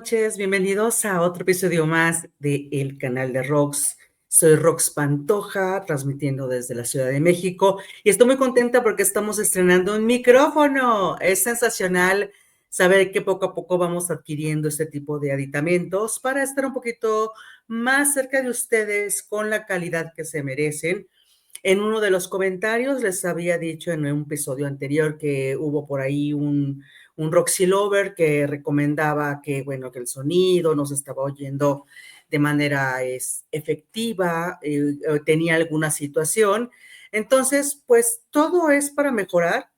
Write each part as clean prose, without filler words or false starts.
noches, bienvenidos a otro episodio más de el canal de Rox. Soy Rox Pantoja, transmitiendo desde la Ciudad de México y estoy muy contenta porque estamos estrenando un micrófono. Es sensacional saber que poco a poco vamos adquiriendo este tipo de aditamentos para estar un poquito más cerca de ustedes con la calidad que se merecen. En uno de los comentarios les había dicho en un episodio anterior que hubo por ahí un Roxy Lover que recomendaba que, bueno, que el sonido no se estaba oyendo de manera efectiva, tenía alguna situación. Entonces, pues todo es para mejorar.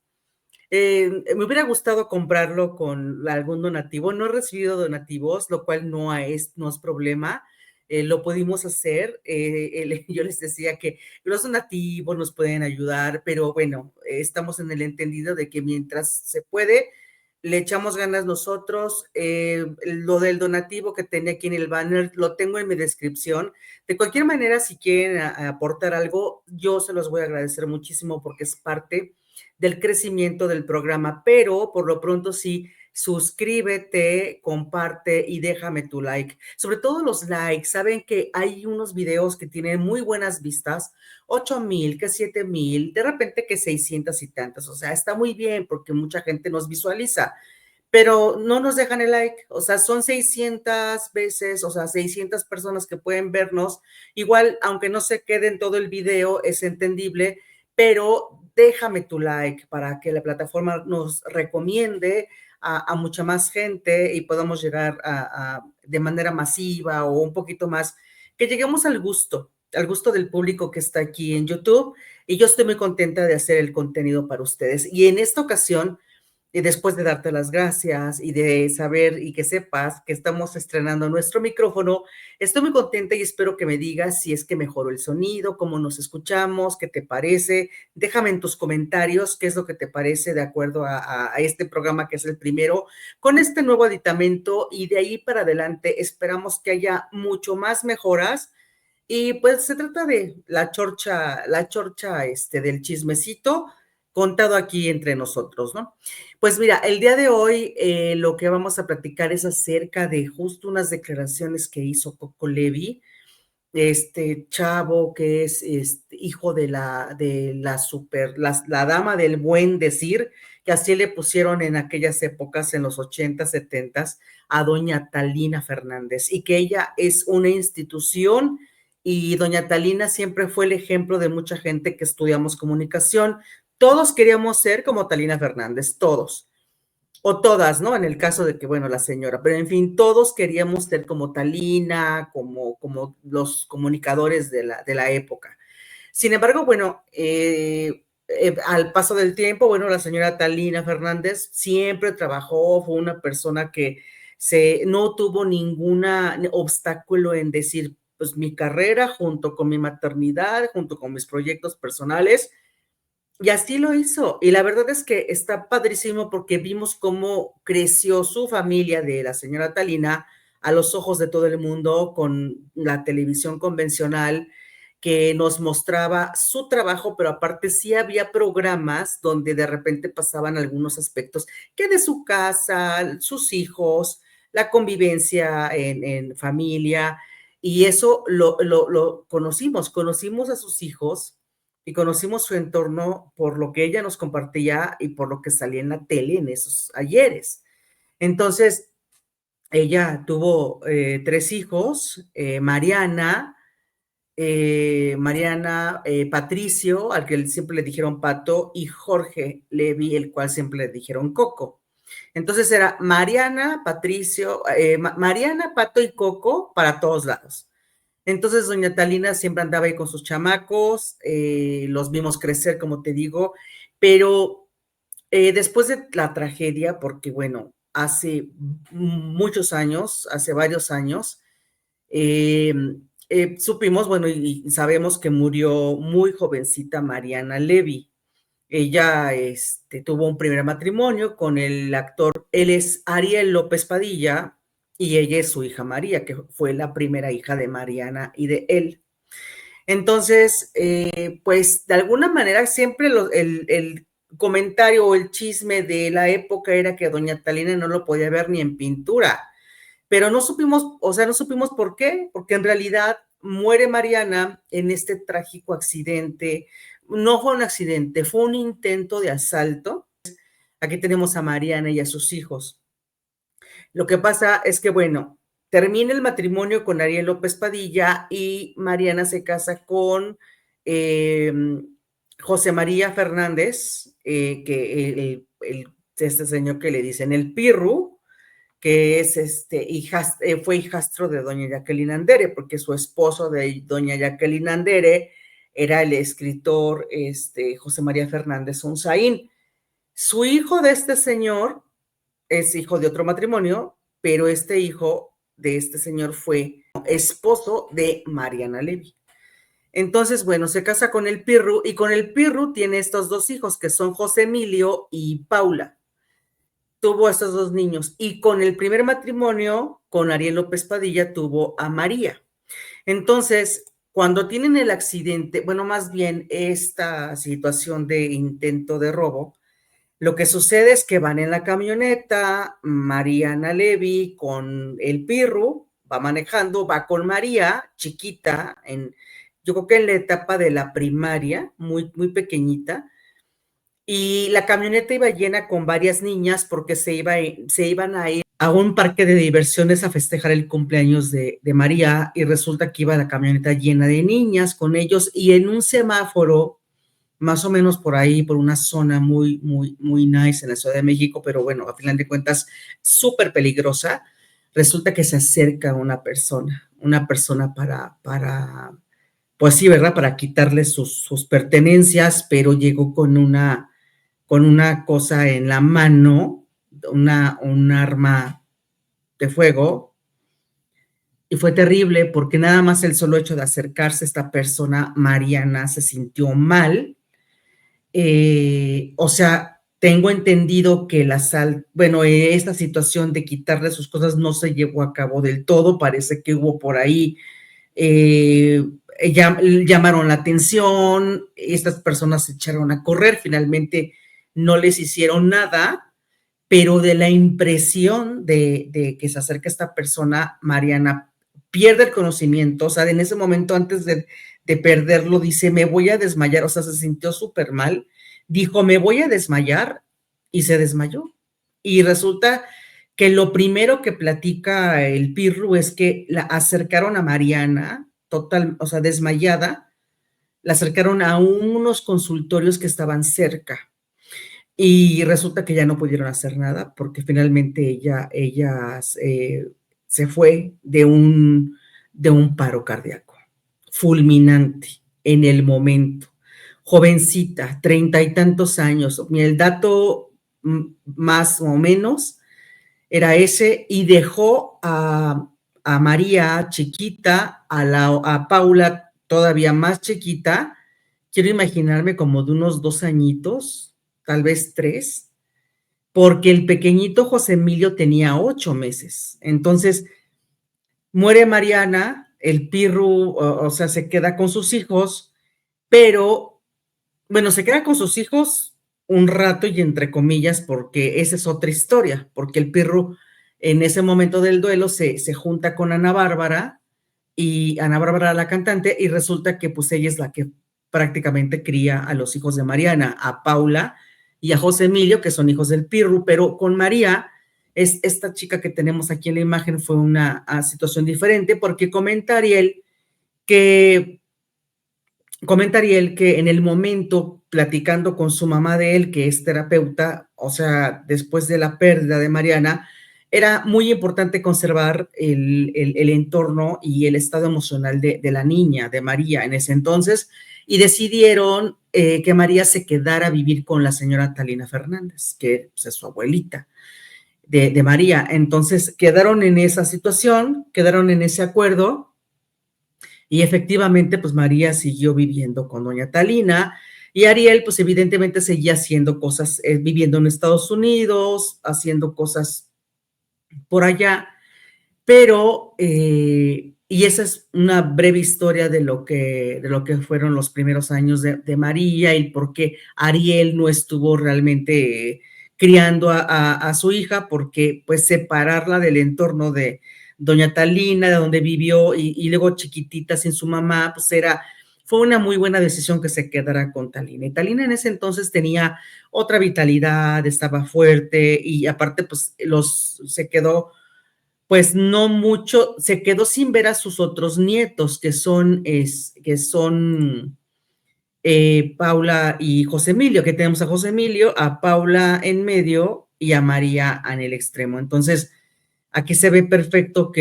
Me hubiera gustado comprarlo con algún donativo. No he recibido donativos, lo cual no es problema. Lo pudimos hacer. Yo les decía que los donativos nos pueden ayudar, pero bueno, estamos en el entendido de que mientras se puede, le echamos ganas nosotros. Lo del donativo que tenía aquí en el banner lo tengo en mi descripción. De cualquier manera, si quieren aportar algo, yo se los voy a agradecer muchísimo porque es parte del crecimiento del programa, pero por lo pronto sí, suscríbete, comparte y déjame tu like. Sobre todo los likes, saben que hay unos videos que tienen muy buenas vistas, 8,000, que 7,000, de repente que 600 y tantas, o sea, está muy bien porque mucha gente nos visualiza, pero no nos dejan el like, o sea, son 600 veces, o sea, 600 personas que pueden vernos, igual, aunque no se quede en todo el video, es entendible, pero déjame tu like para que la plataforma nos recomiende a mucha más gente y podamos llegar de manera masiva o un poquito más, que lleguemos al gusto del público que está aquí en YouTube, y yo estoy muy contenta de hacer el contenido para ustedes. Y en esta ocasión, y después de darte las gracias y de saber y que sepas que estamos estrenando nuestro micrófono, estoy muy contenta y espero que me digas si es que mejoró el sonido, cómo nos escuchamos, qué te parece. Déjame en tus comentarios qué es lo que te parece de acuerdo a este programa que es el primero con este nuevo aditamento, y de ahí para adelante esperamos que haya mucho más mejoras. Y pues se trata de la chorcha del chismecito contado aquí entre nosotros, ¿no? Pues mira, el día de hoy lo que vamos a platicar es acerca de justo unas declaraciones que hizo Coco Levi, este chavo que es hijo la dama del buen decir, que así le pusieron en aquellas épocas, en los 80, 70, a doña Talina Fernández, y que ella es una institución, y doña Talina siempre fue el ejemplo de mucha gente que estudiamos comunicación. Todos queríamos ser como Talina Fernández, todos o todas, ¿no? En el caso de que, bueno, la señora, pero en fin, todos queríamos ser como Talina, como los comunicadores de la época. Sin embargo, bueno, al paso del tiempo, bueno, la señora Talina Fernández siempre trabajó, fue una persona que no tuvo ningún obstáculo en decir, pues mi carrera junto con mi maternidad, junto con mis proyectos personales, y así lo hizo. Y la verdad es que está padrísimo porque vimos cómo creció su familia de la señora Talina a los ojos de todo el mundo con la televisión convencional que nos mostraba su trabajo, pero aparte sí había programas donde de repente pasaban algunos aspectos que de su casa, sus hijos, la convivencia en familia, y eso lo conocimos a sus hijos y conocimos su entorno por lo que ella nos compartía y por lo que salía en la tele en esos ayeres. Entonces, ella tuvo 3 hijos, Patricio, al que siempre le dijeron Pato, y Jorge Levi, el cual siempre le dijeron Coco. Entonces era Mariana, Patricio, Mariana, Pato y Coco para todos lados. Entonces, doña Talina siempre andaba ahí con sus chamacos, los vimos crecer, como te digo, pero después de la tragedia, porque bueno, hace muchos años, hace varios años, eh, supimos, bueno, y sabemos que murió muy jovencita Mariana Levy. Ella tuvo un primer matrimonio con el actor, él es Ariel López Padilla, y ella es su hija María, que fue la primera hija de Mariana y de él. Entonces, pues de alguna manera siempre el comentario o el chisme de la época era que doña Talina no lo podía ver ni en pintura, pero no supimos, o sea, no supimos por qué, porque en realidad muere Mariana en este trágico accidente. No fue un accidente, fue un intento de asalto. Aquí tenemos a Mariana y a sus hijos. Lo que pasa es que, bueno, termina el matrimonio con Ariel López Padilla y Mariana se casa con eh, José María Fernández, este señor que le dicen el Pirru, que es fue hijastro de doña Jacqueline Andere, porque su esposo de doña Jacqueline Andere era el escritor José María Fernández Unzaín. Su hijo de este señor es hijo de otro matrimonio, pero este hijo de este señor fue esposo de Mariana Levy. Entonces, bueno, se casa con el Pirru y con el Pirru tiene estos dos hijos que son José Emilio y Paula. Tuvo a estos dos niños y con el primer matrimonio, con Ariel López Padilla, tuvo a María. Entonces, cuando tienen el accidente, bueno, más bien esta situación de intento de robo, lo que sucede es que van en la camioneta, Mariana Levy con el Pirru, va manejando, va con María, chiquita, yo creo que en la etapa de la primaria, muy, muy pequeñita, y la camioneta iba llena con varias niñas porque se iban a ir a un parque de diversiones a festejar el cumpleaños de María y resulta que iba la camioneta llena de niñas con ellos y en un semáforo más o menos por ahí, por una zona muy, muy, muy nice en la Ciudad de México, pero bueno, a final de cuentas, súper peligrosa. Resulta que se acerca una persona pues sí, ¿verdad? Para quitarle sus pertenencias, pero llegó con una cosa en la mano, un arma de fuego, y fue terrible porque nada más el solo hecho de acercarse a esta persona, Mariana, se sintió mal. O sea, tengo entendido que esta situación de quitarle sus cosas no se llevó a cabo del todo, parece que hubo por ahí, llamaron la atención, estas personas se echaron a correr, finalmente no les hicieron nada, pero de la impresión de que se acerca esta persona, Mariana pierde el conocimiento, o sea, en ese momento antes de perderlo, dice, me voy a desmayar, o sea, se sintió súper mal, dijo, me voy a desmayar, y se desmayó. Y resulta que lo primero que platica el Pirru es que la acercaron a Mariana, total, o sea, desmayada, la acercaron a unos consultorios que estaban cerca. Y resulta que ya no pudieron hacer nada porque finalmente ella se fue de un paro cardíaco fulminante en el momento. Jovencita, 30 y tantos años. El dato más o menos era ese y dejó a María chiquita, a Paula todavía más chiquita. Quiero imaginarme como de unos 2 añitos, tal vez 3, porque el pequeñito José Emilio tenía 8 meses. Entonces, muere Mariana, el Pirru, o sea, se queda con sus hijos, pero, bueno, se queda con sus hijos un rato y entre comillas, porque esa es otra historia, porque el Pirru en ese momento del duelo se junta con Ana Bárbara, y Ana Bárbara la cantante, y resulta que pues ella es la que prácticamente cría a los hijos de Mariana, a Paula y a José Emilio, que son hijos del Pirru, pero con María, esta chica que tenemos aquí en la imagen, fue una situación diferente, porque comenta Ariel que en el momento, platicando con su mamá de él, que es terapeuta, o sea, después de la pérdida de Mariana, era muy importante conservar el entorno y el estado emocional de la niña, de María, en ese entonces, y decidieron que María se quedara a vivir con la señora Talina Fernández, que pues, es su abuelita de María. Entonces, quedaron en esa situación, quedaron en ese acuerdo, y efectivamente, pues María siguió viviendo con doña Talina y Ariel, pues evidentemente seguía haciendo cosas, viviendo en Estados Unidos, haciendo cosas por allá, pero, y esa es una breve historia de lo que fueron los primeros años de María y por qué Ariel no estuvo realmente criando a su hija, porque pues separarla del entorno de doña Talina, de donde vivió, y luego chiquitita sin su mamá, pues fue una muy buena decisión que se quedara con Talina. Y Talina en ese entonces tenía otra vitalidad, estaba fuerte, y aparte, pues, se quedó, pues, no mucho, se quedó sin ver a sus otros nietos, que son Paula y José Emilio, que tenemos a José Emilio, a Paula en medio y a María en el extremo. Entonces, aquí se ve perfecto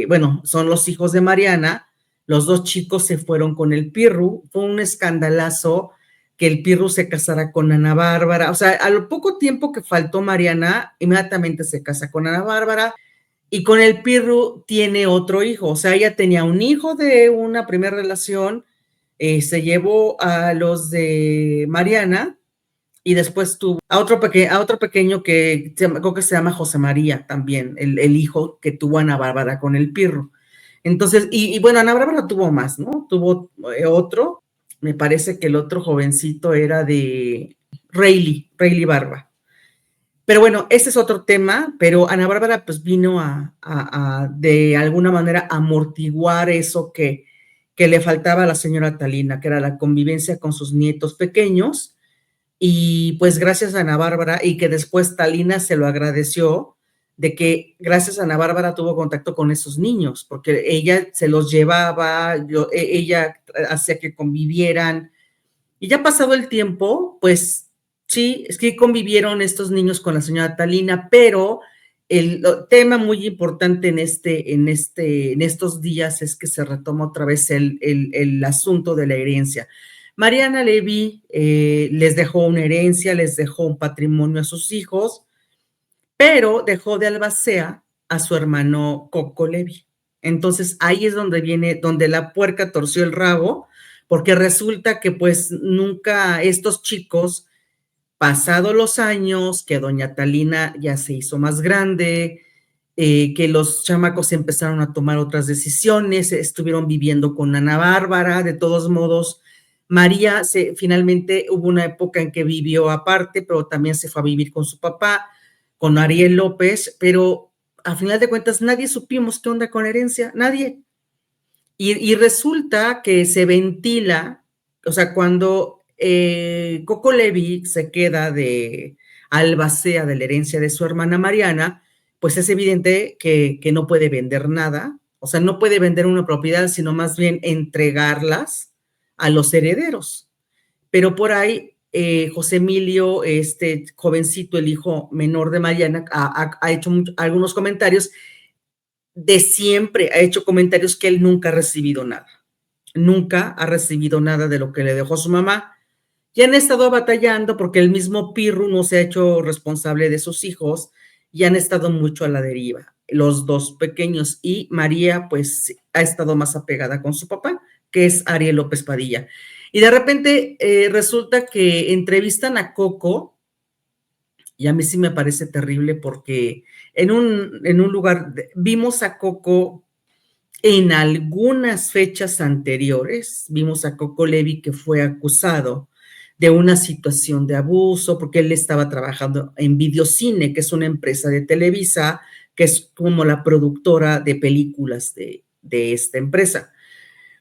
bueno, son los hijos de Mariana, los dos chicos se fueron con el Pirru, fue un escandalazo que el Pirru se casara con Ana Bárbara, o sea, al poco tiempo que faltó Mariana, inmediatamente se casa con Ana Bárbara, y con el Pirru tiene otro hijo, o sea, ella tenía un hijo de una primera relación, se llevó a los de Mariana, y después tuvo a otro pequeño creo que se llama José María también, el hijo que tuvo Ana Bárbara con el Pirro. Entonces, bueno, Ana Bárbara tuvo más, ¿no? Tuvo otro, me parece que el otro jovencito era de Rayleigh Barba. Pero bueno, ese es otro tema, pero Ana Bárbara pues vino a de alguna manera amortiguar eso que le faltaba a la señora Talina, que era la convivencia con sus nietos pequeños, y pues gracias a Ana Bárbara, y que después Talina se lo agradeció, de que gracias a Ana Bárbara tuvo contacto con esos niños, porque ella se los llevaba, ella hacía que convivieran, y ya pasado el tiempo, pues sí, es que convivieron estos niños con la señora Talina, pero el tema muy importante en estos días es que se retoma otra vez el asunto de la herencia. Mariana Levy les dejó una herencia, les dejó un patrimonio a sus hijos, pero dejó de albacea a su hermano Coco Levy. Entonces ahí es donde la puerca torció el rabo, porque resulta que pues nunca estos chicos, pasados los años, que doña Talina ya se hizo más grande, que los chamacos empezaron a tomar otras decisiones, estuvieron viviendo con Ana Bárbara, de todos modos, María finalmente hubo una época en que vivió aparte, pero también se fue a vivir con su papá, con Ariel López, pero a final de cuentas nadie supimos qué onda con la herencia, nadie. Y resulta que se ventila, o sea, cuando Coco Levy se queda de albacea de la herencia de su hermana Mariana, pues es evidente que no puede vender nada, o sea, no puede vender una propiedad, sino más bien entregarlas a los herederos. Pero por ahí, José Emilio, este jovencito, el hijo menor de Mariana, ha hecho algunos comentarios de siempre, ha hecho comentarios que él nunca ha recibido nada. Nunca ha recibido nada de lo que le dejó su mamá. Y han estado batallando porque el mismo Pirru no se ha hecho responsable de sus hijos y han estado mucho a la deriva, los dos pequeños. Y María, pues, ha estado más apegada con su papá, que es Ariel López Padilla. Y de repente resulta que entrevistan a Coco, y a mí sí me parece terrible porque en un lugar, vimos a Coco en algunas fechas anteriores, vimos a Coco Levy que fue acusado de una situación de abuso porque él estaba trabajando en Videocine, que es una empresa de Televisa, que es como la productora de películas de esta empresa.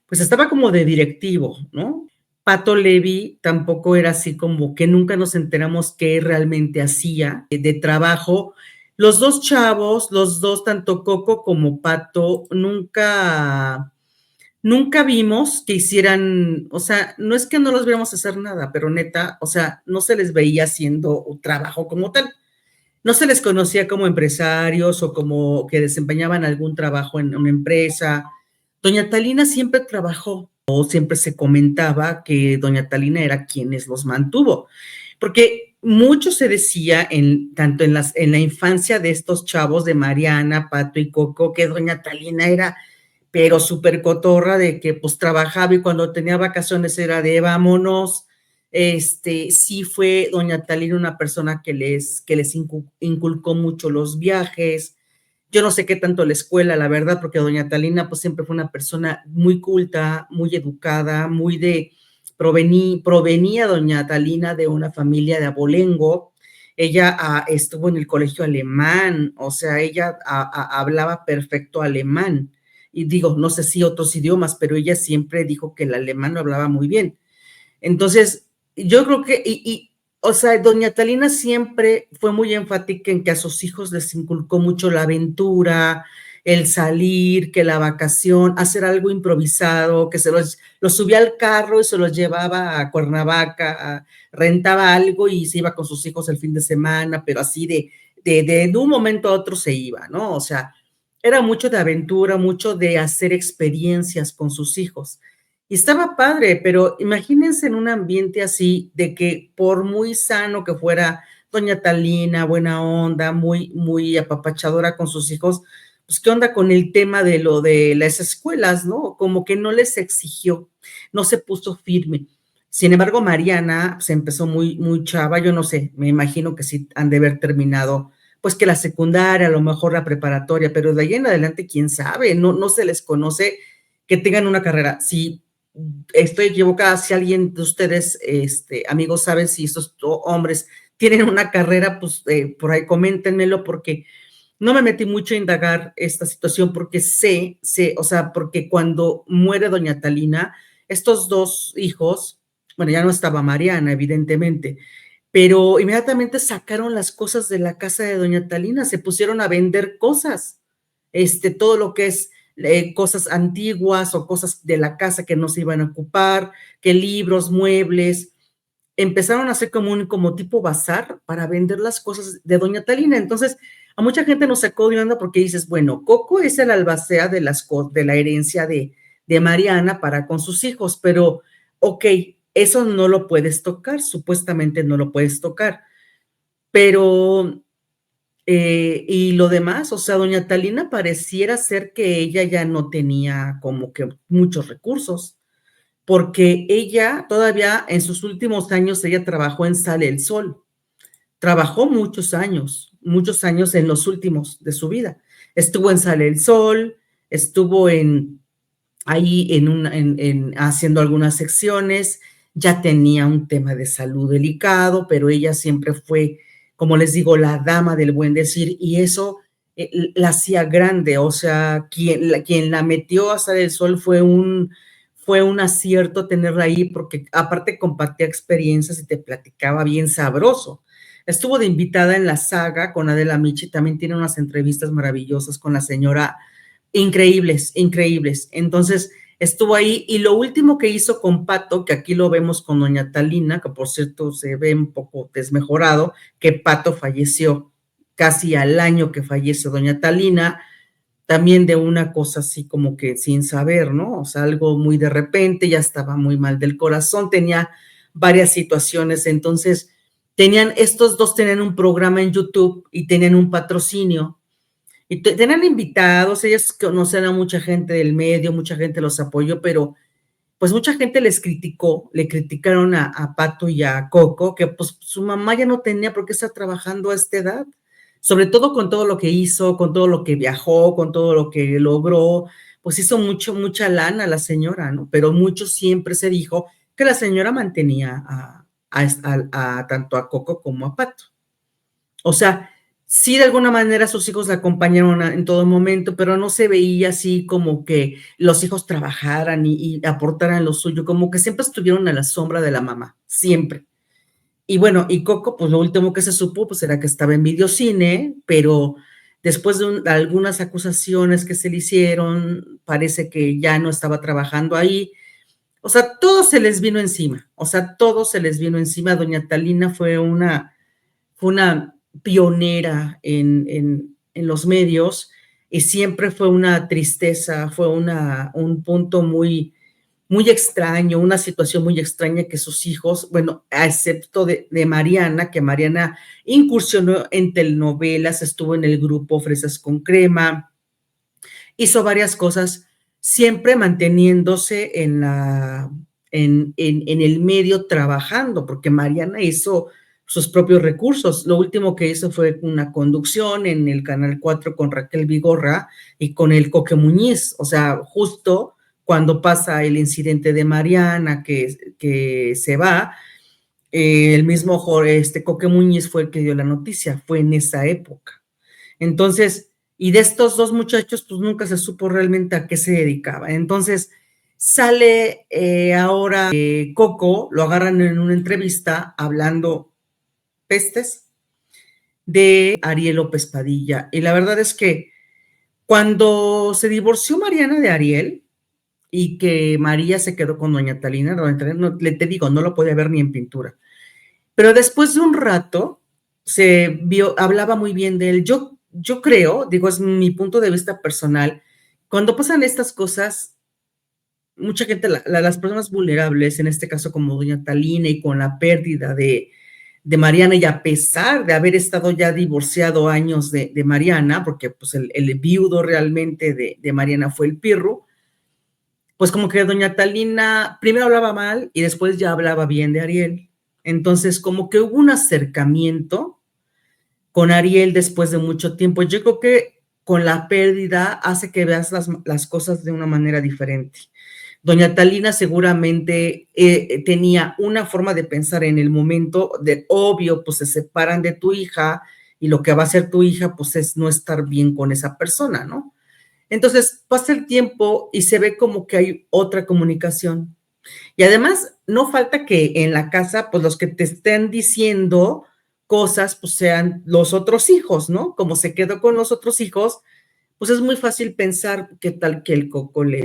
Pues estaba como de directivo, ¿no? Pato Levy tampoco era así como que nunca nos enteramos qué realmente hacía de trabajo. Los dos chavos, los dos, tanto Coco como Pato, nunca vimos que hicieran, o sea, no es que no los viéramos hacer nada, pero neta, o sea, no se les veía haciendo un trabajo como tal. No se les conocía como empresarios o como que desempeñaban algún trabajo en una empresa. Doña Talina siempre trabajó, o siempre se comentaba que doña Talina era quienes los mantuvo, porque mucho se decía tanto en la infancia de estos chavos de Mariana, Pato y Coco, que doña Talina era pero súper cotorra, de que pues trabajaba y cuando tenía vacaciones era de vámonos. Sí fue doña Talina una persona que les inculcó mucho los viajes. Yo no sé qué tanto la escuela, la verdad, porque doña Talina pues siempre fue una persona muy culta, muy educada, provenía doña Talina de una familia de abolengo, ella estuvo en el colegio alemán, o sea, ella hablaba perfecto alemán. Y digo, no sé si otros idiomas, pero ella siempre dijo que el alemán lo hablaba muy bien. Entonces, yo creo que, o sea, doña Talina siempre fue muy enfática en que a sus hijos les inculcó mucho la aventura, el salir, que la vacación, hacer algo improvisado, que los subía al carro y se los llevaba a Cuernavaca, rentaba algo y se iba con sus hijos el fin de semana, pero así de un momento a otro se iba, ¿no? O sea, era mucho de aventura, mucho de hacer experiencias con sus hijos. Y estaba padre, pero imagínense en un ambiente así, de que por muy sano que fuera doña Talina, buena onda, muy apapachadora con sus hijos, pues qué onda con el tema de lo de las escuelas, ¿no? Como que no les exigió, no se puso firme. Sin embargo, Mariana se empezó muy chava, yo no sé, me imagino que sí han de haber terminado, pues que la secundaria, a lo mejor la preparatoria, pero de ahí en adelante, quién sabe, no se les conoce que tengan una carrera. Si estoy equivocada, si alguien de ustedes, amigos, saben si estos hombres tienen una carrera, pues por ahí coméntenmelo, porque no me metí mucho a indagar esta situación, porque o sea, porque cuando muere doña Talina, estos dos hijos, bueno, ya no estaba Mariana, evidentemente, pero inmediatamente sacaron las cosas de la casa de doña Talina, se pusieron a vender cosas, todo lo que es cosas antiguas o cosas de la casa que no se iban a ocupar, que libros, muebles, empezaron a hacer como tipo bazar para vender las cosas de doña Talina. Entonces, a mucha gente nos sacó de onda porque dices, bueno, Coco es el albacea de la herencia de Mariana para con sus hijos, pero ok, eso no lo puedes tocar, supuestamente no lo puedes tocar, pero y lo demás, o sea, doña Talina pareciera ser que ella ya no tenía como que muchos recursos, porque ella todavía en sus últimos años, ella trabajó en Sale el Sol, trabajó muchos años en los últimos de su vida. Estuvo en Sale el Sol, estuvo ahí haciendo algunas secciones, ya tenía un tema de salud delicado, pero ella siempre fue, como les digo, la dama del buen decir, y eso la hacía grande, o sea, quien la metió a Sale el Sol fue un acierto tenerla ahí, porque aparte compartía experiencias y te platicaba bien sabroso. Estuvo de invitada en la saga con Adela Michi, también tiene unas entrevistas maravillosas con la señora, increíbles, increíbles. Entonces, estuvo ahí y lo último que hizo con Pato, que aquí lo vemos con doña Talina, que por cierto se ve un poco desmejorado, que Pato falleció casi al año que fallece doña Talina, también de una cosa así como que sin saber, ¿no? O sea, algo muy de repente, ya estaba muy mal del corazón, tenía varias situaciones, entonces estos dos tenían un programa en YouTube y tenían un patrocinio y tenían invitados, ellos conocían a mucha gente del medio, mucha gente los apoyó, pero pues mucha gente le criticaron a Pato y a Coco, que pues su mamá ya no tenía por qué estar trabajando a esta edad, sobre todo con todo lo que hizo, con todo lo que viajó, con todo lo que logró, pues hizo mucha lana la señora, ¿no? Pero mucho siempre se dijo que la señora mantenía tanto a Coco como a Pato. O sea, sí de alguna manera sus hijos la acompañaron en todo momento, pero no se veía así como que los hijos trabajaran y aportaran lo suyo, como que siempre estuvieron a la sombra de la mamá, siempre. Y bueno, y Coco, pues lo último que se supo, pues era que estaba en videocine, pero después de algunas acusaciones que se le hicieron, parece que ya no estaba trabajando ahí. O sea, todo se les vino encima, o sea, todo se les vino encima. Doña Talina fue una pionera en los medios y siempre fue una tristeza, fue un punto muy extraño, una situación muy extraña que sus hijos, bueno, excepto de Mariana, que Mariana incursionó en telenovelas, estuvo en el grupo Fresas con Crema, hizo varias cosas, siempre manteniéndose en el medio trabajando, porque Mariana hizo sus propios recursos. Lo último que hizo fue una conducción en el Canal 4 con Raquel Vigorra y con el Coque Muñiz, o sea, justo cuando pasa el incidente de Mariana que se va, el mismo Coque Muñiz fue el que dio la noticia, fue en esa época. Entonces, y de estos dos muchachos, pues nunca se supo realmente a qué se dedicaba. Entonces, sale ahora Coco, lo agarran en una entrevista hablando pestes de Ariel López Padilla. Y la verdad es que cuando se divorció Mariana de Ariel y que María se quedó con doña Talina, no, te digo, no lo podía ver ni en pintura. Pero después de un rato se vio, hablaba muy bien de él. Yo creo, digo, es mi punto de vista personal, cuando pasan estas cosas, mucha gente, las personas vulnerables, en este caso como doña Talina y con la pérdida de Mariana, y a pesar de haber estado ya divorciado años de Mariana, porque pues el viudo realmente de Mariana fue el Pirru, pues como que doña Talina primero hablaba mal y después ya hablaba bien de Ariel. Entonces, como que hubo un acercamiento con Ariel después de mucho tiempo. Yo creo que con la pérdida hace que veas las cosas de una manera diferente. Doña Talina seguramente tenía una forma de pensar en el momento de, obvio, pues se separan de tu hija y lo que va a hacer tu hija, pues es no estar bien con esa persona, ¿no? Entonces pasa el tiempo y se ve como que hay otra comunicación. Y además, no falta que en la casa, pues los que te estén diciendo cosas, pues sean los otros hijos, ¿no? Como se quedó con los otros hijos, pues es muy fácil pensar qué tal que el Coco le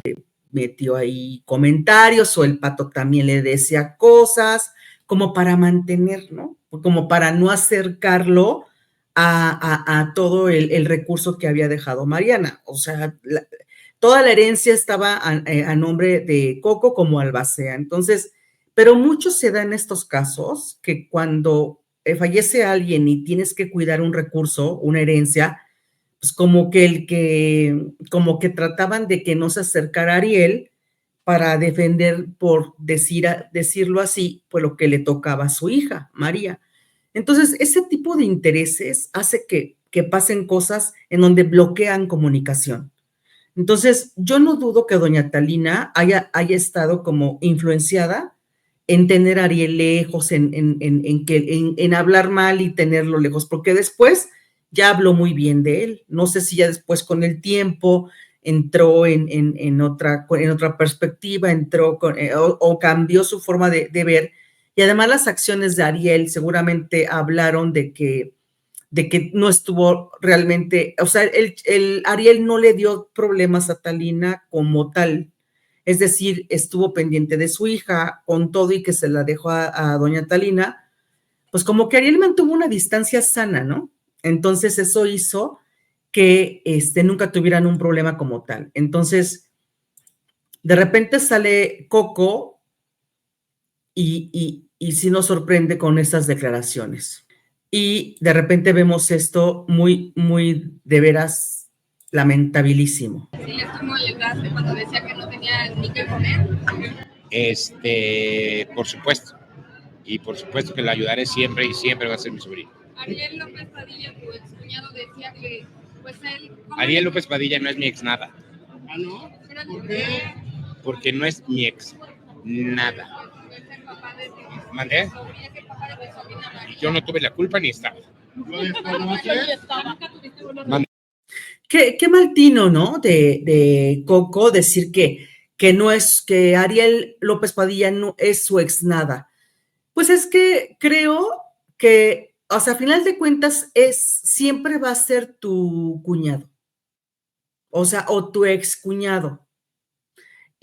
metió ahí comentarios o el Pato también le decía cosas, como para mantener, ¿no? Como para no acercarlo a todo el recurso que había dejado Mariana. O sea, toda la herencia estaba a nombre de Coco como albacea. Entonces, pero mucho se da en estos casos que cuando fallece alguien y tienes que cuidar un recurso, una herencia, pues como que trataban de que no se acercara a Ariel para defender, por decirlo así, pues lo que le tocaba a su hija, María. Entonces, ese tipo de intereses hace que pasen cosas en donde bloquean comunicación. Entonces, yo no dudo que doña Talina haya estado como influenciada en tener a Ariel lejos, en hablar mal y tenerlo lejos, porque después ya habló muy bien de él. No sé si ya después con el tiempo entró en otra perspectiva, o cambió su forma de ver. Y además las acciones de Ariel seguramente hablaron de que no estuvo realmente, o sea, el Ariel no le dio problemas a Talina como tal, es decir, estuvo pendiente de su hija con todo y que se la dejó a doña Talina, pues como que Ariel mantuvo una distancia sana, ¿no? Entonces eso hizo que nunca tuvieran un problema como tal. Entonces, de repente sale Coco y sí nos sorprende con estas declaraciones. Y de repente vemos esto muy, muy de veras lamentabilísimo. Sí, ¿cómo ayudaste cuando decía que no tenía ni que comer? Por supuesto. Y por supuesto que la ayudaré siempre y siempre va a ser mi sobrino. Ariel López Padilla, tu excuñado, decía que, pues él... Ariel López Padilla no es mi ex nada. ¿Ah, no? ¿Por qué? Porque no es mi ex nada. ¿Es el papá de tu ¿Mandé? ¿Es el papá de tu sobrina María? Yo no tuve la culpa ni estaba. Qué mal tino, ¿no? De Coco decir que no es, que Ariel López Padilla no es su ex nada. Pues es que creo que, o sea, a final de cuentas, siempre va a ser tu cuñado. O sea, o tu ex cuñado.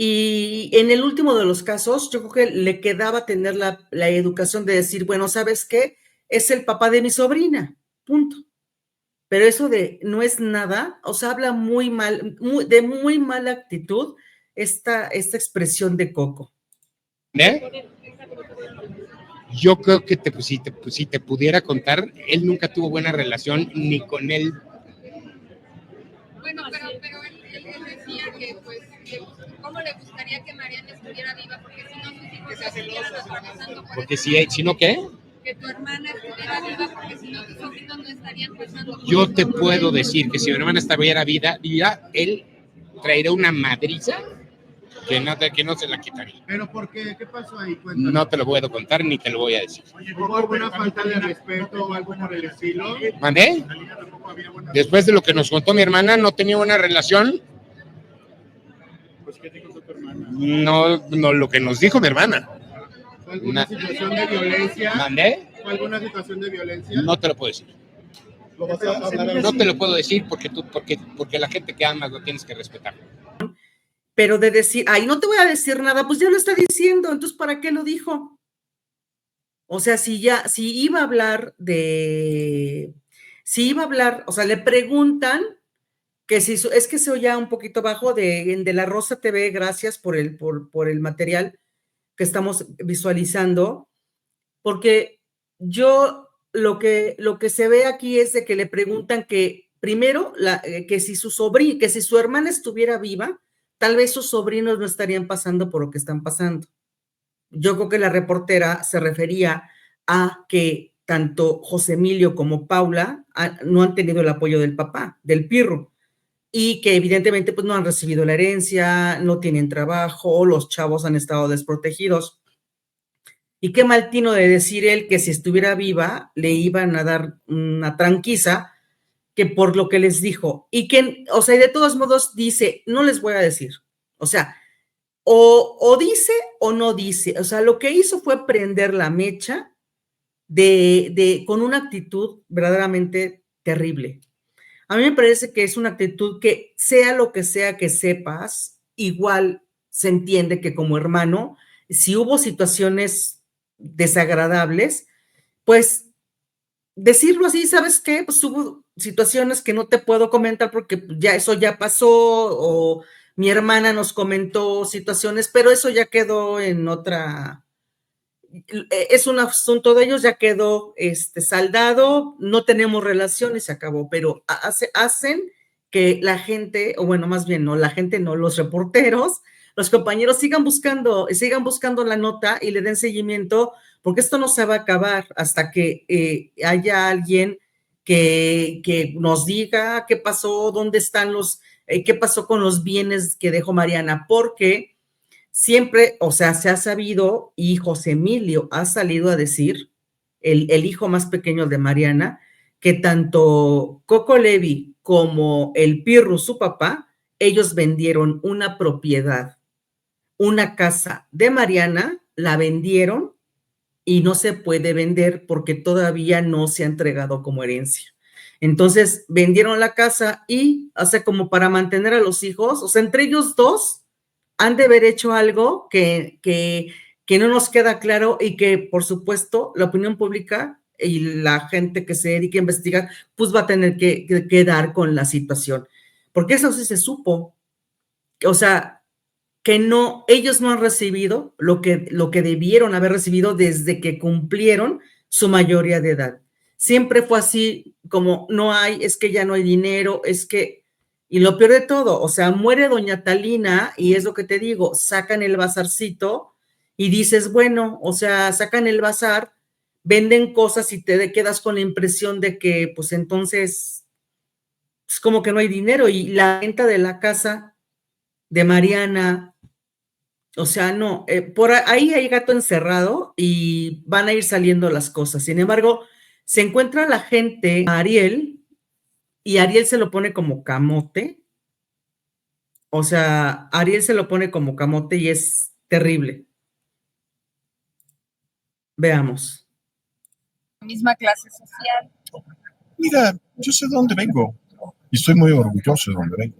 Y en el último de los casos, yo creo que le quedaba tener la educación de decir, bueno, ¿sabes qué? Es el papá de mi sobrina, punto. Pero eso de no es nada, o sea, habla muy mal, de muy mala actitud esta expresión de Coco. Yo creo que si te pudiera contar, él nunca tuvo buena relación ni con él. Bueno, pero él decía que, pues, ¿cómo le gustaría que Mariana estuviera viva? Porque si no, sus hijos se estuvieran atravesando por porque si no, ¿qué? Que tu hermana estuviera viva, porque si no, tus sobrinos no estarían pasando. Yo te puedo decir que si mi hermana estuviera viva, él traería una madriza que no se la quitaría. ¿Pero por qué? ¿Qué pasó ahí? Cuéntanos. No te lo puedo contar ni te lo voy a decir. ¿Hubo alguna falta de respeto o algo por el estilo? ¿Mandé? Después de lo que nos contó mi hermana, no tenía buena relación. Pues, ¿qué dijo tu hermana? No, lo que nos dijo mi hermana. ¿Fue alguna situación de violencia? ¿Mandé? ¿Fue alguna situación de violencia? No te lo puedo decir. ¿Lo vas a hablar? No te lo puedo decir porque la gente que amas lo tienes que respetar. Pero de decir, ay, no te voy a decir nada, pues ya lo está diciendo, entonces ¿para qué lo dijo? O sea, si iba a hablar, o sea, le preguntan que si, es que se oía un poquito bajo de La Rosa TV, gracias por el material que estamos visualizando, porque yo lo que se ve aquí es de que le preguntan que primero, que si su hermana estuviera viva, tal vez sus sobrinos no estarían pasando por lo que están pasando. Yo creo que la reportera se refería a que tanto José Emilio como Paula no han tenido el apoyo del papá, del Pirro, y que evidentemente pues no han recibido la herencia, no tienen trabajo, los chavos han estado desprotegidos. Y qué mal tino de decir él que si estuviera viva le iban a dar una tranquiza, que por lo que les dijo, y que, o sea, de todos modos dice, no les voy a decir, o sea, o dice o no dice, o sea, lo que hizo fue prender la mecha con una actitud verdaderamente terrible. A mí me parece que es una actitud que sea lo que sea que sepas, igual se entiende que como hermano, si hubo situaciones desagradables, pues decirlo así, ¿sabes qué? Pues hubo situaciones que no te puedo comentar porque ya eso ya pasó, o mi hermana nos comentó situaciones, pero eso ya quedó en otra, es un asunto de ellos, ya quedó saldado, no tenemos relación y se acabó, pero hacen que la gente, o bueno, más bien no, la gente no, los reporteros, los compañeros sigan buscando la nota y le den seguimiento, porque esto no se va a acabar hasta que haya alguien que nos diga qué pasó, dónde están qué pasó con los bienes que dejó Mariana, porque siempre, o sea, se ha sabido, y José Emilio ha salido a decir, el hijo más pequeño de Mariana, que tanto Coco Levi como el Pirru, su papá, ellos vendieron una propiedad, una casa de Mariana, la vendieron y no se puede vender porque todavía no se ha entregado como herencia. Entonces, vendieron la casa y, o sea, como para mantener a los hijos, o sea, entre ellos dos, han de haber hecho algo que no nos queda claro y que, por supuesto, la opinión pública y la gente que se dedique a investigar, pues va a tener que dar con la situación. Porque eso sí se supo. O sea, que no, ellos no han recibido lo que debieron haber recibido desde que cumplieron su mayoría de edad. Siempre fue así, como no hay, es que ya no hay dinero, es que, y lo peor de todo, o sea, muere doña Talina y es lo que te digo, sacan el bazarcito y dices, bueno, o sea, sacan el bazar, venden cosas y te quedas con la impresión de que, pues entonces, es como que no hay dinero y la venta de la casa de Mariana, o sea, no, por ahí hay gato encerrado y van a ir saliendo las cosas. Sin embargo, se encuentra la gente a Ariel y Ariel se lo pone como camote. O sea, Ariel se lo pone como camote y es terrible. Veamos. Misma clase social. Mira, yo sé de dónde vengo y estoy muy orgulloso de dónde vengo.